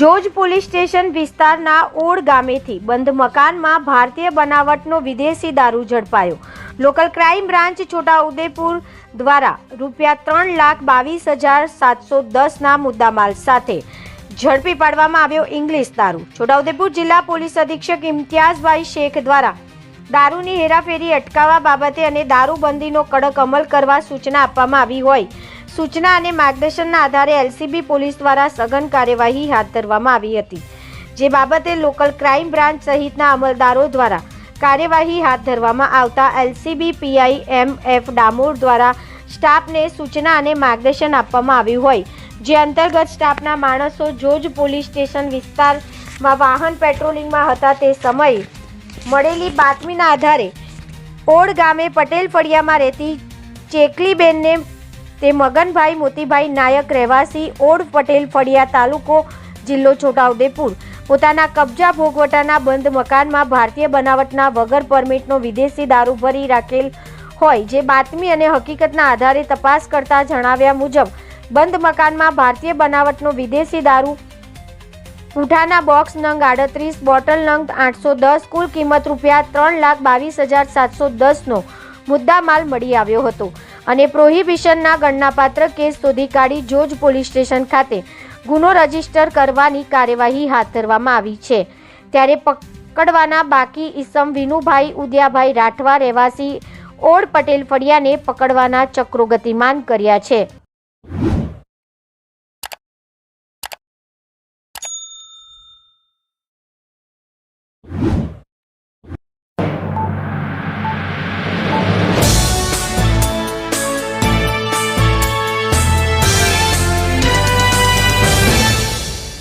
જોજ police station વિસ્તારના odd ગામેથી બંધ મકાનમાં ભારતીય બનાવટનો વિદેશી દારૂ ઝડપાયો। લોકલ ક્રાઇમ બ્રાન્ચ છોટાઉદેપુર દ્વારા ₹3,22,710ના મુદ્દામાલ સાથે ઝડપી પાડવામાં આવ્યો ઇંગ્લિશ દારૂ। છોટાઉદેપુર જિલ્લા પોલીસ અધિક્ષક ઇમ્તિયાઝભાઈ શેખ દ્વારા દારૂની હેરાફેરી અટકાવવા બાબતે અને દારૂબંધીનો કડક અમલ કરવા સૂચના આપવામાં આવી હોય સૂચના અને માર્ગદર્શનના આધારે એલસીબી પોલીસ દ્વારા સઘન કાર્યવાહી હાથ ધરવામાં આવી હતી, જે બાબતે લોકલ ક્રાઇમ બ્રાન્ચ સહિતના અમલદારો દ્વારા કાર્યવાહી હાથ ધરવામાં આવતા એલસીબી પીઆઈ એમ.એફ. ડામોર દ્વારા સ્ટાફને સૂચના અને માર્ગદર્શન આપવામાં આવ્યું હોય, જે અંતર્ગત સ્ટાફના માણસો જોજ પોલીસ સ્ટેશન વિસ્તારમાં વાહન પેટ્રોલિંગમાં હતા તે સમયે મળેલી બાતમીના આધારે ઓડ ગામે પટેલ ફળિયામાં રહેતી ચેકલીબેનને તે મગનભાઈ મોતીભાઈ નાયક રહેવાસી ઓડ પટેલ ફળિયા તાલુકો જિલ્લો છોટાઉદેપુર પોતાના કબજા ભોગવટાના બંધ મકાનમાં ભારતીય બનાવટના વગર પરમિટનો વિદેશી દારૂ ભરી રાખેલ હોય, જે બાતમી અને હકીકતના આધારે તપાસ કરતા જણાવ્યા મુજબ બંધ મકાનમાં ભારતીય બનાવટનો વિદેશી દારૂ પૂઠાના બોક્સ નંગ 38, બોટલ નંગ 810, કુલ કિંમત ₹3,22,710નો મુદ્દામાલ મળી આવ્યો હતો અને પ્રોહિબિશનના ગણનાપાત્ર કેસ શોધી કાઢી જોજ પોલીસ સ્ટેશન ખાતે ગુનો રજીસ્ટર કરવાની કાર્યવાહી હાથ ધરવામાં આવી છે। ત્યારે પકડવાના બાકી ઈસમ વિનુભાઈ ઉદયાભાઈ રાઠવા રહેવાસી ઓડ પટેલ ફળિયાને પકડવાના ચક્રો ગતિમાન કર્યા છે।